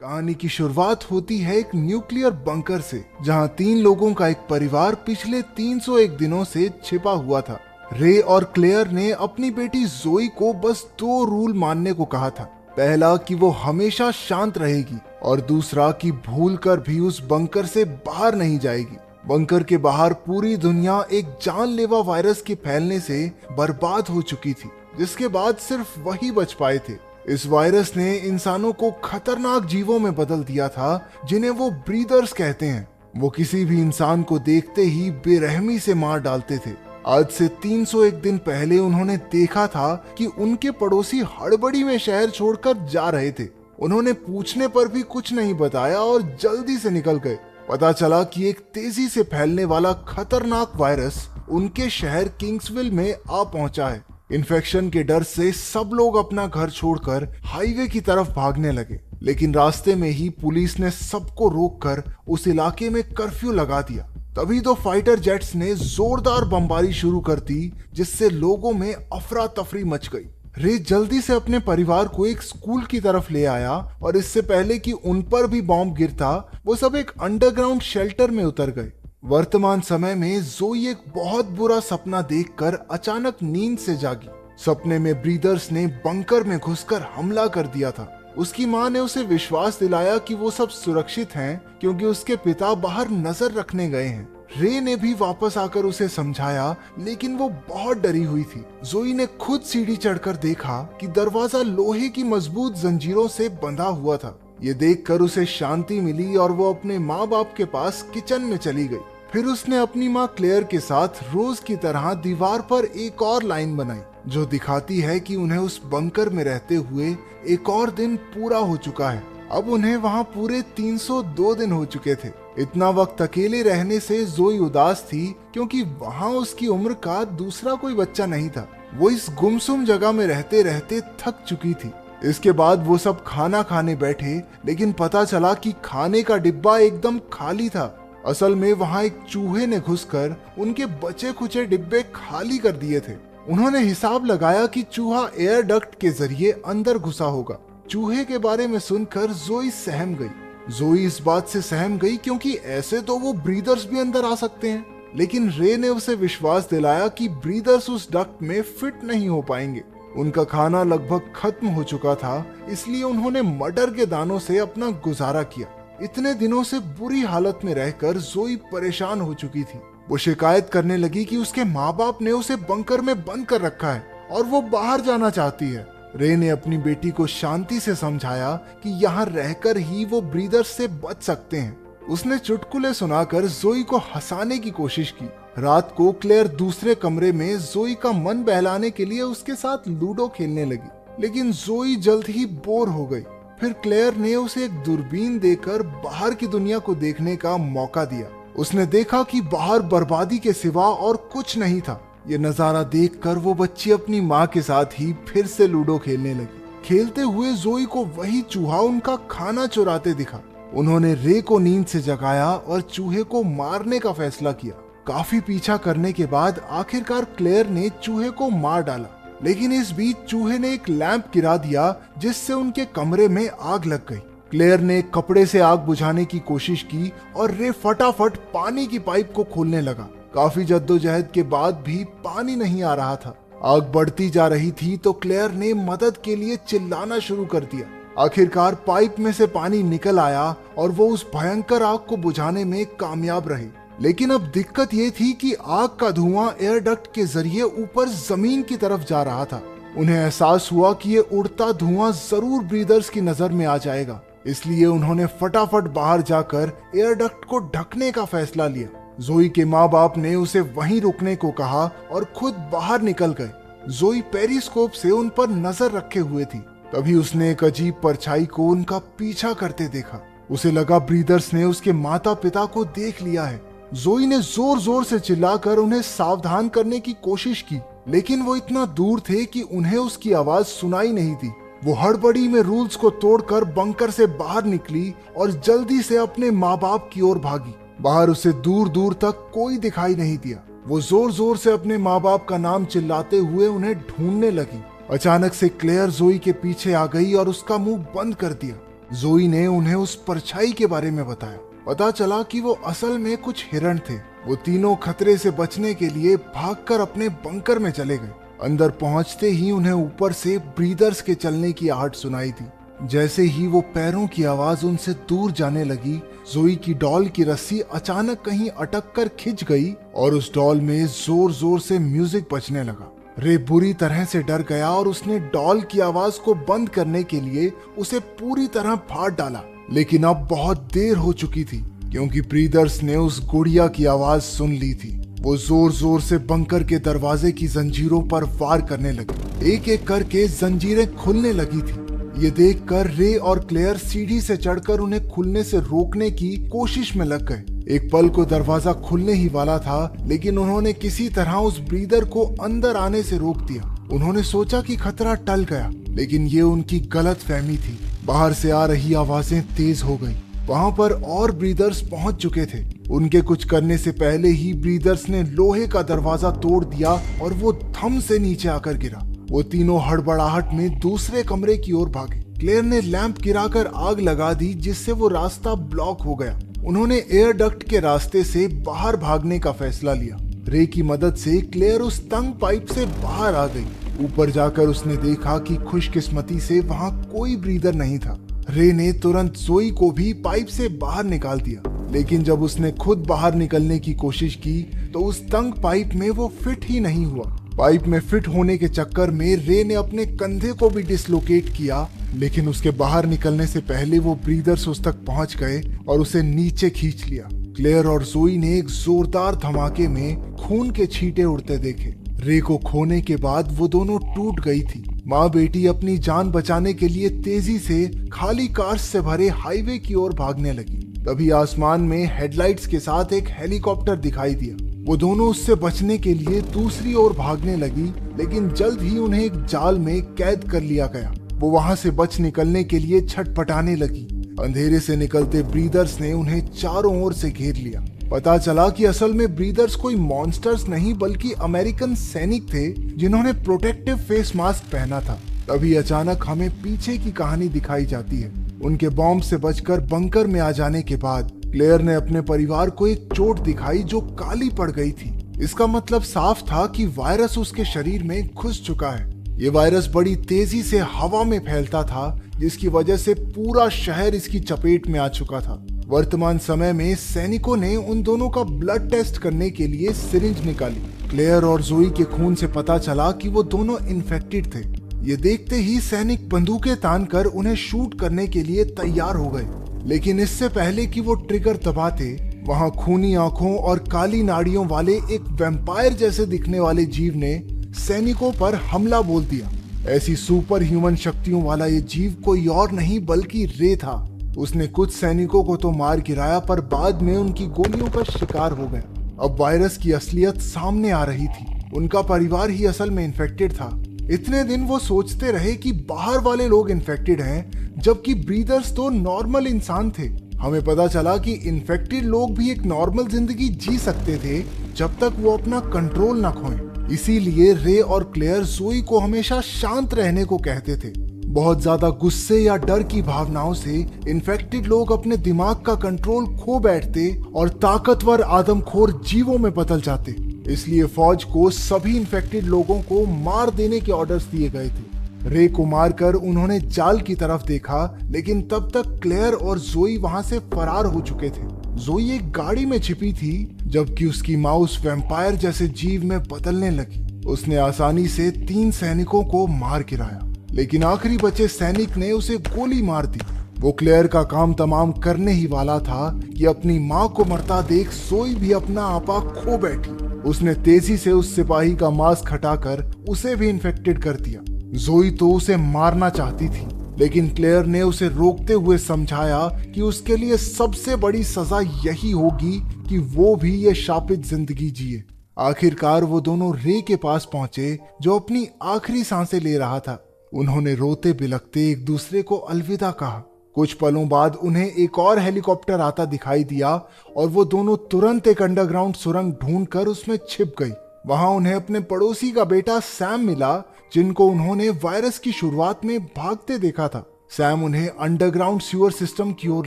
कहानी की शुरुआत होती है एक न्यूक्लियर बंकर से, जहां 3 लोगों का एक परिवार पिछले 301 दिनों से छिपा हुआ था। रे और क्लेयर ने अपनी बेटी जोई को बस 2 रूल मानने को कहा था। पहला कि वो हमेशा शांत रहेगी और दूसरा कि भूलकर भी उस बंकर से बाहर नहीं जाएगी। बंकर के बाहर पूरी दुनिया एक जानलेवा वायरस के फैलने से बर्बाद हो चुकी थी, जिसके बाद सिर्फ वही बच पाए थे। इस वायरस ने इंसानों को खतरनाक जीवों में बदल दिया था, जिन्हें वो ब्रीदर्स कहते हैं। वो किसी भी इंसान को देखते ही बेरहमी से मार डालते थे। आज से 301 दिन पहले उन्होंने देखा था कि उनके पड़ोसी हड़बड़ी में शहर छोड़कर जा रहे थे। उन्होंने पूछने पर भी कुछ नहीं बताया और जल्दी से निकल गए। पता चला कि एक तेजी से फैलने वाला खतरनाक वायरस उनके शहर किंग्सविल में आ पहुंचा है। इन्फेक्शन के डर से सब लोग अपना घर छोड़कर हाईवे की तरफ भागने लगे, लेकिन रास्ते में ही पुलिस ने सबको रोककर उस इलाके में कर्फ्यू लगा दिया। तभी तो फाइटर जेट्स ने जोरदार बमबारी शुरू कर दी, जिससे लोगों में अफरा तफरी मच गई। रे जल्दी से अपने परिवार को एक स्कूल की तरफ ले आया और इससे पहले कि उन पर भी बॉम्ब गिरता, वो सब एक अंडरग्राउंड शेल्टर में उतर गए। वर्तमान समय में जोई एक बहुत बुरा सपना देखकर अचानक नींद से जागी। सपने में ब्रीदर्स ने बंकर में घुसकर हमला कर दिया था। उसकी मां ने उसे विश्वास दिलाया कि वो सब सुरक्षित हैं, क्योंकि उसके पिता बाहर नजर रखने गए हैं। रे ने भी वापस आकर उसे समझाया, लेकिन वो बहुत डरी हुई थी। जोई ने खुद सीढ़ी चढ़कर देखा कि दरवाजा लोहे की मजबूत जंजीरों से बंधा हुआ था। ये देखकर उसे शांति मिली और वो अपने माँ बाप के पास किचन में चली गई। फिर उसने अपनी माँ क्लेयर के साथ रोज की तरह दीवार पर एक और लाइन बनाई, जो दिखाती है कि उन्हें उस बंकर में रहते हुए एक और दिन पूरा हो चुका है। अब उन्हें वहाँ पूरे 302 दिन हो चुके थे। इतना वक्त अकेले रहने से जोई उदास थी, क्योंकि वहाँ उसकी उम्र का दूसरा कोई बच्चा नहीं था। वो इस गुमसुम जगह में रहते रहते थक चुकी थी। इसके बाद वो सब खाना खाने बैठे, लेकिन पता चला कि खाने का डिब्बा एकदम खाली था। असल में वहाँ एक चूहे ने घुसकर उनके बचे खुचे डिब्बे खाली कर दिए थे। उन्होंने हिसाब लगाया कि चूहा एयर डक्ट के जरिए अंदर घुसा होगा। चूहे के बारे में सुनकर जोई सहम गई। जोई इस बात से सहम गई क्योंकि ऐसे तो वो ब्रीदर्स भी अंदर आ सकते हैं, लेकिन रे ने उसे विश्वास दिलाया कि ब्रीदर्स उस डक्ट में फिट नहीं हो पाएंगे। उनका खाना लगभग खत्म हो चुका था, इसलिए उन्होंने मटर के दानों से अपना गुजारा किया। इतने दिनों से बुरी हालत में रहकर जोई परेशान हो चुकी थी। वो शिकायत करने लगी कि उसके माँ बाप ने उसे बंकर में बंद कर रखा है और वो बाहर जाना चाहती है। रे ने अपनी बेटी को शांति से समझाया कि यहाँ रहकर ही वो ब्रीदर्स से बच सकते हैं। उसने चुटकुले सुनाकर जोई को हंसाने की कोशिश की। रात को क्लेयर दूसरे कमरे में जोई का मन बहलाने के लिए उसके साथ लूडो खेलने लगी, लेकिन जोई जल्द ही बोर हो गई। फिर क्लेयर ने उसे एक दूरबीन देकर बाहर की दुनिया को देखने का मौका दिया। उसने देखा कि बाहर बर्बादी के सिवा और कुछ नहीं था। ये नजारा देखकर वो बच्ची अपनी माँ के साथ ही फिर से लूडो खेलने लगी। खेलते हुए जोई को वही चूहा उनका खाना चुराते दिखा। उन्होंने रे को नींद से जगाया और चूहे को मारने का फैसला किया। काफी पीछा करने के बाद आखिरकार क्लेयर ने चूहे को मार डाला, लेकिन इस बीच चूहे ने एक लैंप गिरा दिया, जिससे उनके कमरे में आग लग गई। क्लेयर ने एक कपड़े से आग बुझाने की कोशिश की और रे फटाफट पानी की पाइप को खोलने लगा। काफी जद्दोजहद के बाद भी पानी नहीं आ रहा था। आग बढ़ती जा रही थी तो क्लेयर ने मदद के लिए चिल्लाना शुरू कर दिया। आखिरकार पाइप में से पानी निकल आया और वो उस भयंकर आग को बुझाने में कामयाब रहे। लेकिन अब दिक्कत ये थी कि आग का धुआं एयर डक्ट के जरिए ऊपर जमीन की तरफ जा रहा था। उन्हें एहसास हुआ कि ये उड़ता धुआं जरूर ब्रीदर्स की नजर में आ जाएगा, इसलिए उन्होंने फटाफट बाहर जाकर एयर डक्ट को ढकने का फैसला लिया। जोई के माँ बाप ने उसे वहीं रुकने को कहा और खुद बाहर निकल गए। जोई पेरिस्कोप से उन पर नजर रखे हुए थी। तभी उसने एक अजीब परछाई को उनका पीछा करते देखा। उसे लगा ब्रीदर्स ने उसके माता पिता को देख लिया है। जोई ने जोर जोर से चिल्लाकर उन्हें सावधान करने की कोशिश की, लेकिन वो इतना दूर थे कि उन्हें उसकी आवाज सुनाई नहीं थी। वो हड़बड़ी में रूल्स को तोड़कर बंकर से बाहर निकली और जल्दी से अपने माँ बाप की ओर भागी। बाहर उसे दूर दूर तक कोई दिखाई नहीं दिया। वो जोर जोर से अपने माँ बाप का नाम चिल्लाते हुए उन्हें ढूंढने लगी। अचानक से क्लेयर जोई के पीछे आ गई और उसका मुंह बंद कर दिया। जोई ने उन्हें उस परछाई के बारे में बताया। पता चला कि वो असल में कुछ हिरण थे। वो तीनों खतरे से बचने के लिए भागकर अपने बंकर में चले गए। अंदर पहुंचते ही उन्हें ऊपर से ब्रीदर्स के चलने की आहट सुनाई दी। जैसे ही वो पैरों की आवाज उनसे दूर जाने लगी, जोई की डॉल की रस्सी अचानक कहीं अटक कर खिंच गई और उस डॉल में जोर जोर से म्यूजिक बजने लगा। रे बुरी तरह से डर गया और उसने डॉल की आवाज को बंद करने के लिए उसे पूरी तरह फाड़ डाला। लेकिन अब बहुत देर हो चुकी थी, क्योंकि ब्रीदर्स ने उस गुड़िया की आवाज सुन ली थी। वो जोर जोर से बंकर के दरवाजे की जंजीरों पर वार करने लगे। एक एक करके जंजीरें खुलने लगी थी। ये देखकर रे और क्लेयर सीढ़ी से चढ़कर उन्हें खुलने से रोकने की कोशिश में लग गए। एक पल को दरवाजा खुलने ही वाला था, लेकिन उन्होंने किसी तरह उस ब्रीदर को अंदर आने से रोक दिया। उन्होंने सोचा कि खतरा टल गया, लेकिन ये उनकी गलत फहमी थी। बाहर से आ रही आवाजें तेज हो गई। वहां पर और ब्रीदर्स पहुंच चुके थे। उनके कुछ करने से पहले ही ब्रीदर्स ने लोहे का दरवाजा तोड़ दिया और वो थम से नीचे आकर गिरा। वो तीनों हड़बड़ाहट में दूसरे कमरे की ओर भागे। क्लेयर ने लैंप गिराकर आग लगा दी, जिससे वो रास्ता ब्लॉक हो गया। उन्होंने एयर डक्ट के रास्ते से बाहर भागने का फैसला लिया। रे की मदद से क्लेयर उस तंग पाइप से बाहर आ गई। ऊपर जाकर उसने देखा कि खुशकिस्मती से वहां कोई ब्रीदर नहीं था। रे ने तुरंत जोई को भी पाइप से बाहर निकाल दिया, लेकिन जब उसने खुद बाहर निकलने की कोशिश की तो उस तंग पाइप में वो फिट ही नहीं हुआ। पाइप में फिट होने के चक्कर में रे ने अपने कंधे को भी डिसलोकेट किया, लेकिन उसके बाहर निकलने से पहले वो ब्रीदर्स उस तक पहुंच गए और उसे नीचे खींच लिया। क्लेयर और जोई ने एक जोरदार धमाके में खून के छींटे उड़ते देखे। रे को खोने के बाद वो दोनों टूट गई थी। माँ बेटी अपनी जान बचाने के लिए तेजी से खाली कार्स से भरे हाईवे की ओर भागने लगी। तभी आसमान में हेडलाइट्स के साथ एक हेलीकॉप्टर दिखाई दिया। वो दोनों उससे बचने के लिए दूसरी ओर भागने लगी, लेकिन जल्द ही उन्हें एक जाल में कैद कर लिया गया। वो वहां से बच निकलने के लिए छटपटाने लगी। अंधेरे से निकलते ब्रीदर्स ने उन्हें चारों ओर से घेर लिया। पता चला कि असल में ब्रीदर्स कोई मॉन्स्टर्स नहीं, बल्कि अमेरिकन सैनिक थे जिन्होंने प्रोटेक्टिव फेस मास्क पहना था। तभी अचानक हमें पीछे की कहानी दिखाई जाती है। उनके बॉम्ब से बचकर बंकर में आ जाने के बाद क्लेयर ने अपने परिवार को एक चोट दिखाई जो काली पड़ गई थी। इसका मतलब साफ था कि वायरस उसके शरीर में घुस चुका है। ये वायरस बड़ी तेजी से हवा में फैलता था, जिसकी वजह से पूरा शहर इसकी चपेट में आ चुका था। वर्तमान समय में सैनिकों ने उन दोनों का ब्लड टेस्ट करने के लिए सिरिंज निकाली। क्लेयर और जोई के खून से पता चला कि वो दोनों इन्फेक्टेड थे। ये देखते ही सैनिक बंदूकें तानकर उन्हें शूट करने के लिए तैयार हो गए, लेकिन इससे पहले कि वो ट्रिगर दबाते, वहां खूनी आंखों और काली नाड़ियों वाले एक वैम्पायर जैसे दिखने वाले जीव ने सैनिकों पर हमला बोल दिया। ऐसी सुपर ह्यूमन शक्तियों वाला ये जीव कोई और नहीं बल्कि रे था। उसने कुछ सैनिकों को तो मार गिराया, पर बाद में उनकी गोलियों का शिकार हो गया। अब वायरस की असलियत सामने आ रही थी। उनका परिवार ही असल में इन्फेक्टेड था। इतने दिन वो सोचते रहे कि बाहर वाले लोग इन्फेक्टेड हैं, जबकि ब्रीदर्स तो नॉर्मल इंसान थे। हमें पता चला कि इन्फेक्टेड लोग भी एक नॉर्मल जिंदगी जी सकते थे जब तक वो अपना कंट्रोल न खोएं। इसीलिए रे और क्लेयर जोई को हमेशा शांत रहने को कहते थे। बहुत ज्यादा गुस्से या डर की भावनाओं से इन्फेक्टेड लोग अपने दिमाग का कंट्रोल खो बैठते और ताकतवर आदमखोर जीवों में बदल जाते। इसलिए फौज को सभी इन्फेक्टेड लोगों को मार देने के ऑर्डर्स दिए गए थे। रे को मारकर उन्होंने जाल की तरफ देखा, लेकिन तब तक क्लेयर और जोई वहां से फरार हो चुके थे। जोई एक गाड़ी में छिपी थी, जबकि उसकी माउस वैम्पायर जैसे जीव में बदलने लगी। उसने आसानी से 3 सैनिकों को मार गिराया, लेकिन आखिरी बचे सैनिक ने उसे गोली मार दी। वो क्लेयर का काम तमाम करने ही वाला था कि अपनी माँ को मरता देख जोई भी अपना आपा खो बैठी। उसने तेजी से उस सिपाही का मास्क हटाकर उसे भी इन्फेक्टेड कर दिया। जोई तो उसे मारना चाहती थी, लेकिन क्लेयर ने उसे रोकते हुए समझाया कि उसके लिए सबसे बड़ी सजा यही होगी कि वो भी ये शापित जिंदगी जिए। आखिरकार वो दोनों रे के पास पहुंचे, जो अपनी आखिरी सांसें ले रहा था। उन्होंने रोते बिलखते एक दूसरे को अलविदा कहा। कुछ पलों बाद उन्हें एक और हेलीकॉप्टर आता दिखाई दिया और वो दोनों तुरंत एक अंडरग्राउंड सुरंग ढूंढकर उसमें छिप गई। वहां उन्हें अपने पड़ोसी का बेटा सैम मिला, जिनको उन्होंने वायरस की शुरुआत में भागते देखा था। सैम उन्हें अंडरग्राउंड सीवर सिस्टम की ओर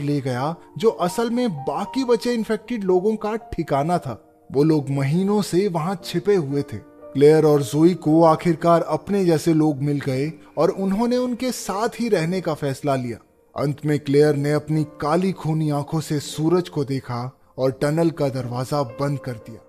ले गया, जो असल में बाकी बचे इन्फेक्टेड लोगों का ठिकाना था। वो लोग महीनों से वहां छिपे हुए थे। क्लेयर और जोई को आखिरकार अपने जैसे लोग मिल गए और उन्होंने उनके साथ ही रहने का फैसला लिया। अंत में क्लेयर ने अपनी काली खूनी आंखों से सूरज को देखा और टनल का दरवाजा बंद कर दिया।